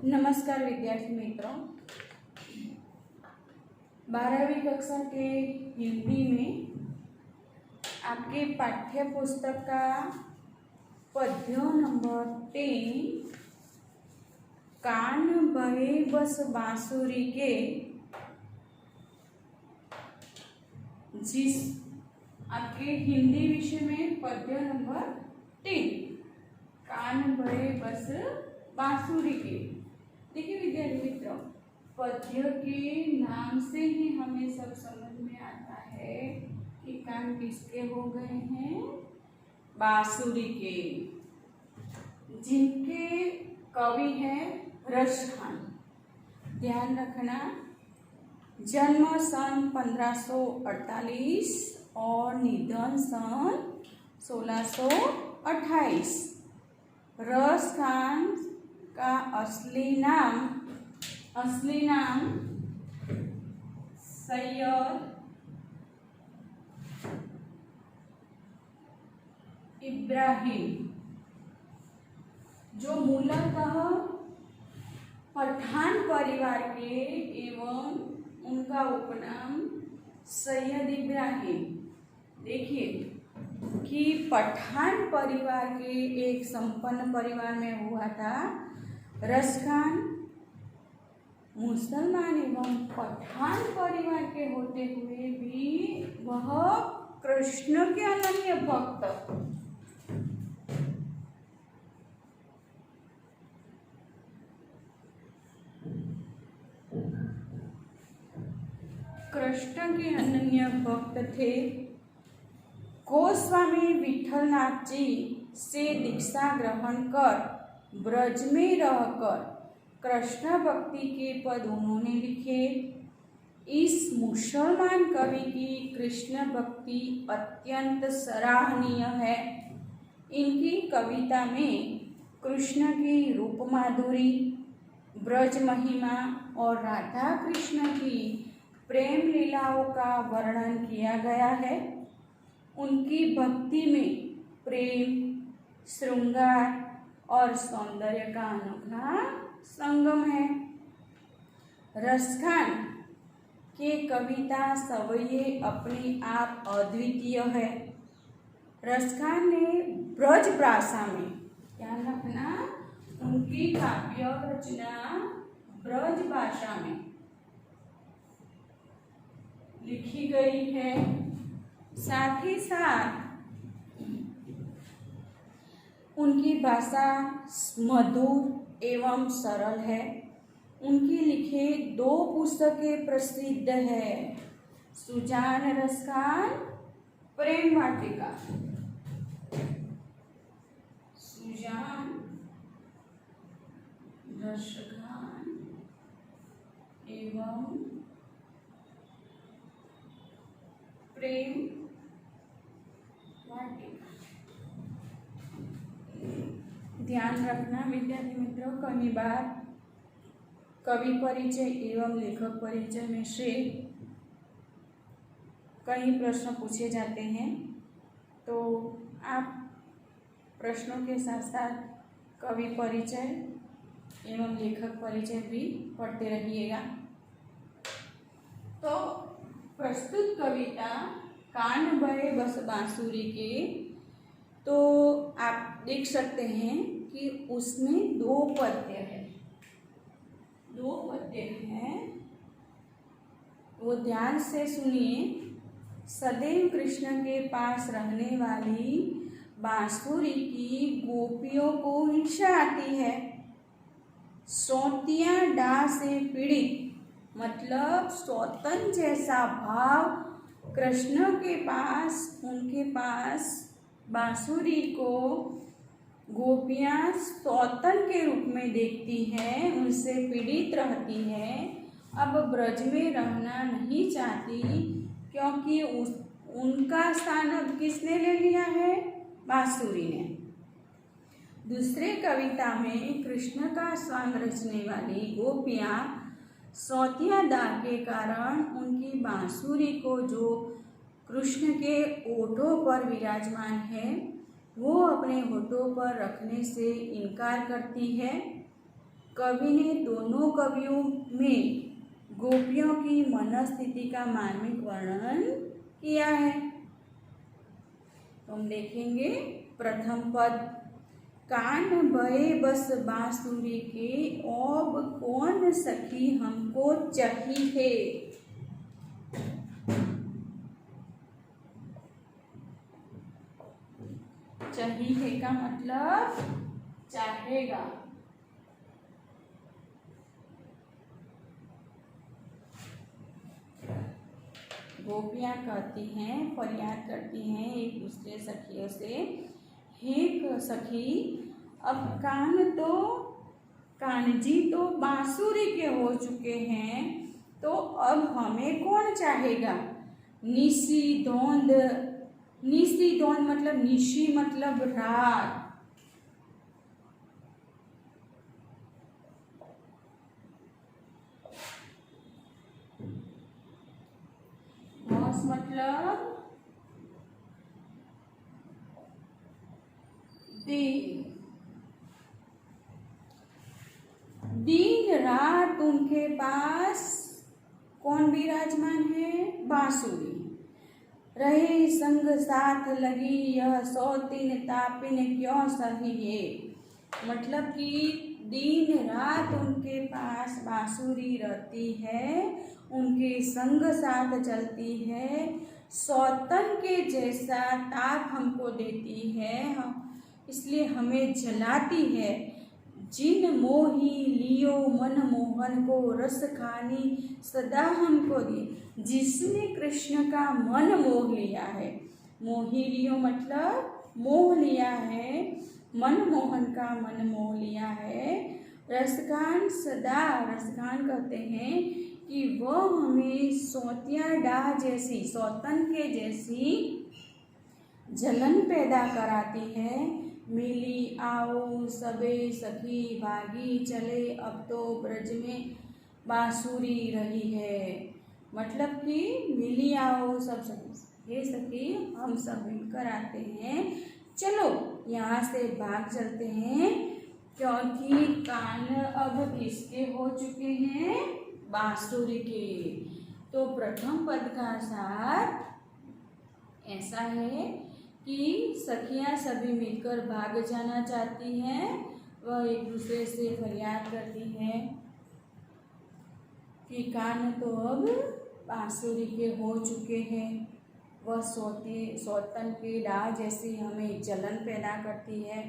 नमस्कार विद्यार्थी मित्रों, 12वीं कक्षा के हिंदी में आपके पाठ्य पुस्तक का पद्य नंबर 3 कान बहे बस बांसुरी के, जिस आपके हिंदी विषय में पद्य नंबर 3 कान बहे बस बांसुरी के। देखिए विद्यार्थी मित्रों, पद्य के नाम से ही हमें सब समझ में आता है कि कान किसके हो गए हैं, बांसुरी के, जिनके कवि हैं रसखान। ध्यान रखना, जन्म सन 1548 और निधन सन 1628। रसखान का असली नाम सैयद इब्राहिम, जो मूलतः पठान परिवार के एवं उनका उपनाम सैयद इब्राहिम। देखिए कि पठान परिवार के एक संपन्न परिवार में हुआ था। रसखान मुसलमान एवं पठान परिवार के होते हुए भी वह कृष्ण के अनन्य भक्त। कृष्ण के अनन्य भक्त थे। गोस्वामी विठलनाथ जी से दीक्षा ग्रहण कर ब्रज में रहकर कृष्ण भक्ति के पद उन्होंने लिखे। इस मुसलमान कवि की कृष्ण भक्ति अत्यंत सराहनीय है। इनकी कविता में कृष्ण की रूप माधुरी, ब्रज महिमा और राधा कृष्ण की प्रेम लीलाओं का वर्णन किया गया है। उनकी भक्ति में प्रेम, श्रृंगार और सौंदर्य का अनोखा संगम है। रसखान के कविता सवये अपने आप अद्वितीय है। रसखान ने ब्रज भाषा में, ध्यान रखना, उनकी काव्य रचना ब्रज भाषा में लिखी गई है। साथ ही साथ उनकी भाषा मधुर एवं सरल है। उनकी लिखे 2 पुस्तकें प्रसिद्ध है। सुजान रसखान प्रेम वाटिका, सुजान रसखान एवं प्रेम वाटिका। ध्यान रखना विद्यार्थी मित्रों, कई बार कवि परिचय एवं लेखक परिचय में से कई प्रश्न पूछे जाते हैं, तो आप प्रश्नों के साथ साथ कवि परिचय एवं लेखक परिचय भी पढ़ते रहिएगा। तो प्रस्तुत कविता कान बहे बस बांसुरी के, तो आप देख सकते हैं कि उसमें 2 पद्य हैं। 2 पद्य हैं, वो ध्यान से सुनिए। सदैव कृष्ण के पास रहने वाली बांसुरी की गोपियों को हिंसा आती है। सौतिया डा से पीड़ित, मतलब सौतन जैसा भाव कृष्ण के पास, उनके पास बांसुरी को गोपियाँ सौतन के रूप में देखती हैं, उनसे पीड़ित रहती हैं। अब ब्रज में रहना नहीं चाहती, क्योंकि उनका स्थान अब किसने ले लिया है, बांसुरी ने। दूसरे कविता में कृष्ण का स्वांग रचने वाली गोपियाँ सौतिया दाग के कारण उनकी बांसुरी को, जो कृष्ण के ओठों पर विराजमान है, वो अपने होठों पर रखने से इनकार करती है। कवि ने दोनों कवियों में गोपियों की मनस्थिति का मार्मिक वर्णन किया है। तो हम देखेंगे प्रथम पद, कान भये बस बांसुरी के, अब कौन सखी हमको चाही है। चाही है का मतलब चाहेगा। गोपियाँ कहती हैं, फरियाद करती हैं एक दूसरे सखियों से, हे सखी, अब कान जी तो बांसुरी के हो चुके हैं, तो अब हमें कौन चाहेगा। निशी धौंध मतलब निशी मतलब रात। मतलब दिन रात उनके पास कौन विराजमान है, बांसुरी। रहे संग साथ लगी यह सौतीन तापिन क्यों सही है। मतलब कि दिन रात उनके पास बांसुरी रहती है, उनके संग साथ चलती है, सौतन के जैसा ताप हमको देती है, इसलिए हमें जलाती है। जिन मोही लियो मन मोहन को, रस खानी सदा हमको दी। जिसने कृष्ण का मन मोह लिया है, मोही लियो मतलब मोह लिया है, मन मोहन का मन मोह लिया है। रसखान सदा, रसखान कहते हैं कि वह हमें सौतिया डाह जैसी, सौतन के जैसी जलन पैदा कराती है। मिली आओ सबे सखी भागी चले, अब तो ब्रज में बांसुरी रही है। मतलब कि मिली आओ सब सखी, हे सखी हम सब मिलकर आते हैं, चलो यहाँ से भाग चलते हैं, क्योंकि कान अब किसके हो चुके हैं, बांसुरी के। तो प्रथम पद का सार ऐसा है कि सखियां सभी मिलकर भाग जाना चाहती हैं, वह एक दूसरे से फरियाद करती हैं कि कान तो अब बांसुरी के हो चुके हैं, वह सौतन के डाह जैसी हमें जलन पैदा करती है।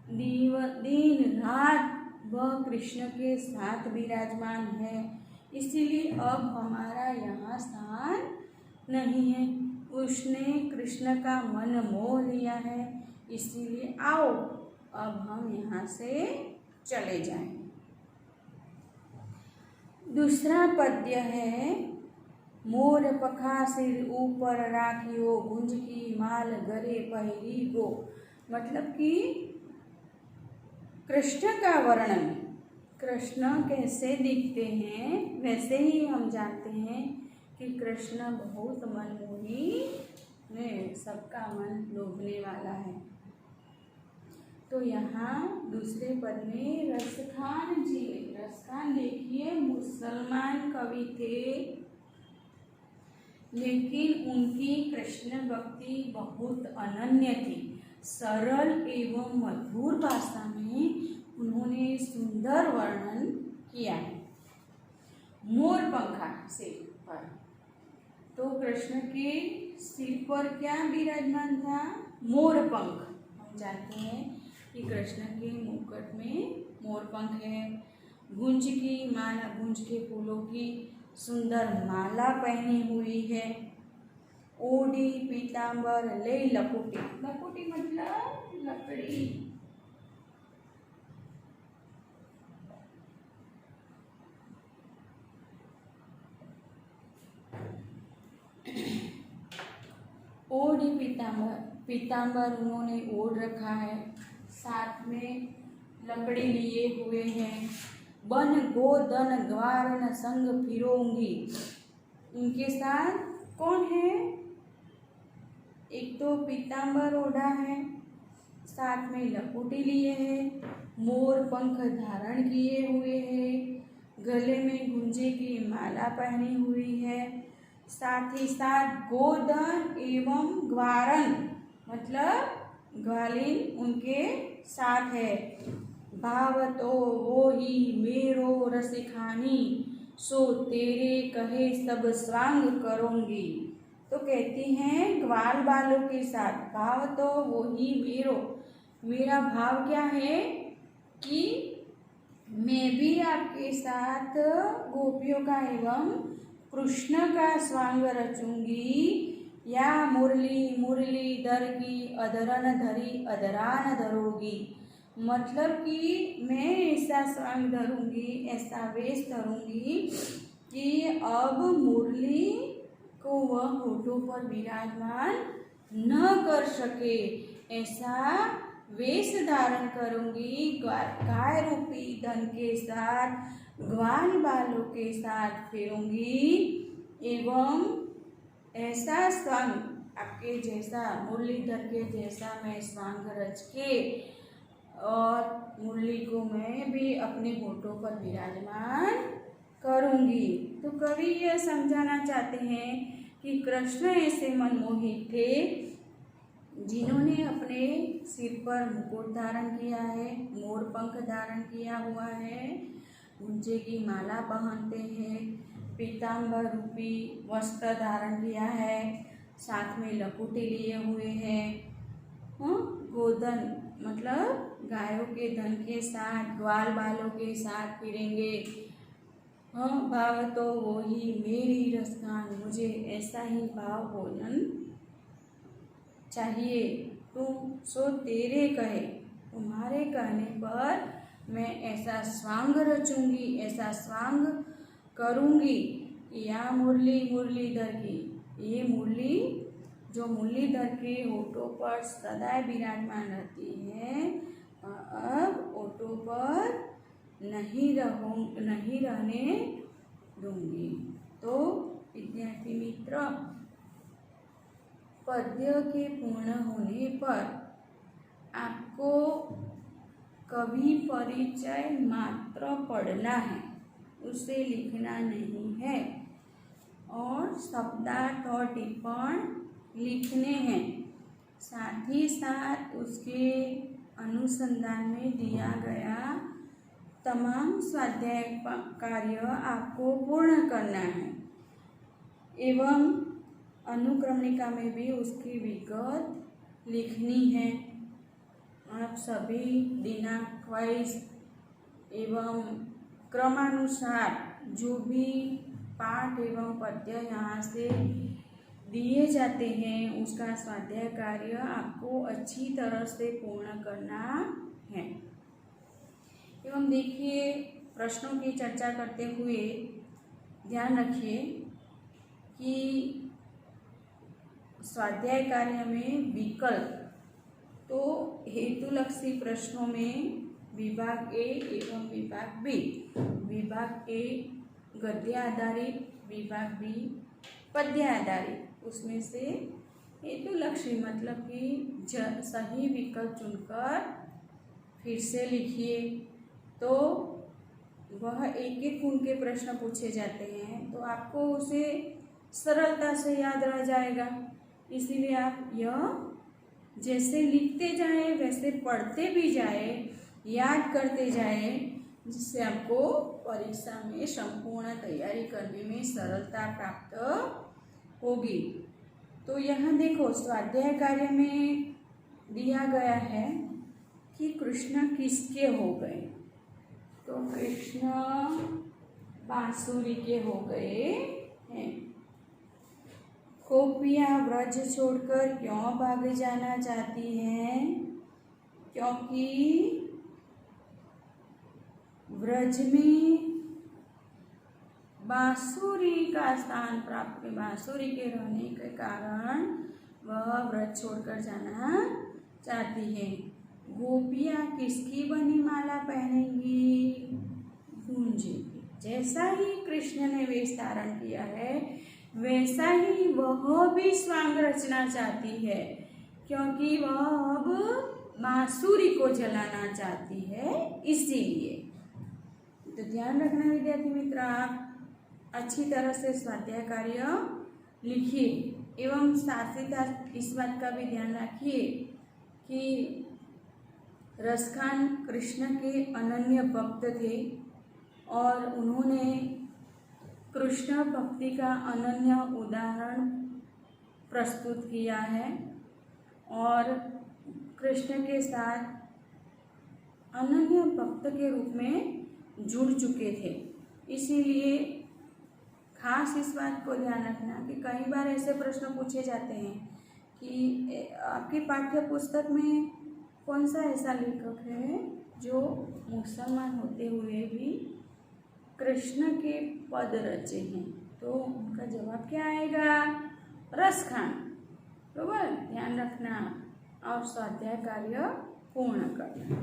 दिन रात वह कृष्ण के साथ विराजमान है, इसीलिए अब हमारा यहाँ स्थान नहीं है। उसने कृष्ण का मन मोह लिया है, इसीलिए आओ अब हम यहाँ से चले जाएं। दूसरा पद्य है, मोर पखा सिर ऊपर राखियो, गुंज की माल गरे पहिरी गो। मतलब कि कृष्ण का वर्णन, कृष्ण कैसे दिखते हैं वैसे ही हम जानते हैं कि कृष्ण बहुत मनमोही में सबका मन लोभने वाला है। तो यहाँ दूसरे पद में रसखान जी, रसखान देखिए मुसलमान कवि थे, लेकिन उनकी कृष्ण भक्ति बहुत अनन्य थी। सरल एवं मधुर भाषा में उन्होंने सुंदर वर्णन किया है। मोर पंखा सिर पर, तो कृष्ण के सिर पर क्या विराजमान था, मोर पंख। हम जानते हैं कि कृष्ण के मुकुट में मोर पंख है। गुंज की माला, गुंज के फूलों की सुंदर माला पहनी हुई है। ओढ़ी पीतांबर ले लकोटी, लकोटी मतलब लकड़ी। ओढ़ी पीतांबर, पीतांबर उन्होंने ओढ़ रखा है, साथ में लकड़ी लिए हुए हैं। बन गोदन ग्वारन संग फिरोंगी, उनके साथ कौन है, एक तो पीतांबर ओढ़ा है, साथ में लकोटी लिए है, मोर पंख धारण किए हुए है, गले में गुंजे की माला पहनी हुई है, साथ ही साथ गोधन एवं ग्वारन मतलब ग्वालिन उनके साथ है। भावतो वो ही मेरो रसिखानी, सो तेरे कहे सब स्वांग करूँगी। तो कहती हैं ग्वाल बालों के साथ, भाव तो वो ही मेरो, मेरा भाव क्या है कि मैं भी आपके साथ गोपियों का एवं कृष्ण का स्वांग रचूंगी। या मुरली मुरलीधर की अधरन धरी अधरान धरोगी, मतलब कि मैं ऐसा स्वांग धरूंगी, ऐसा वेश धरूंगी कि अब मुरली को वह होठों पर विराजमान न कर सके, ऐसा वेश धारण करूंगी। गाय रूपी धन के साथ ग्वाल बालों के साथ फिरूंगी एवं ऐसा स्वांग आपके जैसा मुरलीधर के जैसा मैं स्वांग रच के और मुरली को मैं भी अपने होठों पर विराजमान करूंगी। तो कवि यह समझाना चाहते हैं कि कृष्ण ऐसे मनमोहित थे जिन्होंने अपने सिर पर मुकुट धारण किया है, मोर पंख धारण किया हुआ है, गुंजे की माला पहनते हैं, पीताम्बर रूपी वस्त्र धारण किया है, साथ में लकुटी लिए हुए हैं, गोधन मतलब गायों के धन के साथ ग्वाल बालों के साथ फिरेंगे। भाव तो वो ही मेरी रसखान, मुझे ऐसा ही भाव भोजन चाहिए। तुम सो तेरे कहे, तुम्हारे कहने पर मैं ऐसा स्वांग रचूंगी, ऐसा स्वांग करूंगी। या मुरली मुरलीधर की, ये मुरली जो मुरलीधर के होठों पर सदा विराजमान रहती है, अब होठों पर नहीं रहने दूंगी। तो विद्यार्थी मित्र, पद्य के पूर्ण होने पर आपको कवि परिचय मात्र पढ़ना है, उसे लिखना नहीं है, और शब्दार्थ और टिप्पण लिखने हैं। साथ ही साथ उसके अनुसंधान में दिया गया तमाम स्वाध्याय कार्य आपको पूर्ण करना है एवं अनुक्रमणिका में भी उसकी विगत लिखनी है। आप सभी दिनांक वाइज एवं क्रमानुसार जो भी पाठ एवं पद्य यहाँ से दिए जाते हैं उसका स्वाध्याय कार्य आपको अच्छी तरह से पूर्ण करना है। एवं देखिए, प्रश्नों की चर्चा करते हुए ध्यान रखिए कि स्वाध्याय कार्य में विकल्प, तो हेतुलक्षी प्रश्नों में विभाग ए एवं विभाग बी, विभाग ए गद्य आधारित, विभाग बी पद्य आधारित, उसमें से हेतुलक्षी मतलब कि सही विकल्प चुनकर फिर से लिखिए। तो वह एक एक उनके प्रश्न पूछे जाते हैं, तो आपको उसे सरलता से याद रह जाएगा। इसीलिए आप यह जैसे लिखते जाएं वैसे पढ़ते भी जाएं, याद करते जाएं, जिससे आपको परीक्षा में संपूर्ण तैयारी करने में सरलता प्राप्त होगी। तो यहाँ देखो, स्वाध्याय कार्य में दिया गया है कि कृष्ण किसके हो गए, तो कृष्ण बांसुरी के हो गए हैं। गोपियाँ व्रज छोड़कर क्यों भाग जाना चाहती हैं, क्योंकि व्रज में बांसुरी का स्थान प्राप्त, बांसुरी के रहने के कारण वह व्रज छोड़कर जाना चाहती है। गोपियाँ किसकी बनी माला पहनेंगी, गुंजे की। जैसा ही कृष्ण ने वेश धारण किया है वैसा ही वह भी स्वांग रचना चाहती है, क्योंकि वह अब बांसुरी को जलाना चाहती है, इसीलिए। तो ध्यान रखना विद्यार्थी मित्र, आप अच्छी तरह से स्वाध्याय कार्य लिखिए एवं साथ ही साथ इस बात का भी ध्यान रखिए कि रसखान कृष्ण के अनन्य भक्त थे और उन्होंने कृष्ण भक्ति का अनन्य उदाहरण प्रस्तुत किया है और कृष्ण के साथ अनन्य भक्त के रूप में जुड़ चुके थे। इसीलिए खास इस बात को ध्यान रखना कि कई बार ऐसे प्रश्न पूछे जाते हैं कि आपकी पाठ्य पुस्तक में कौन सा ऐसा लेखक है जो मुसलमान होते हुए भी कृष्ण के पद रचे हैं, तो उनका जवाब क्या आएगा? रसखान। बराबर, ध्यान रखना और स्वाध्याय कार्य पूर्ण करना।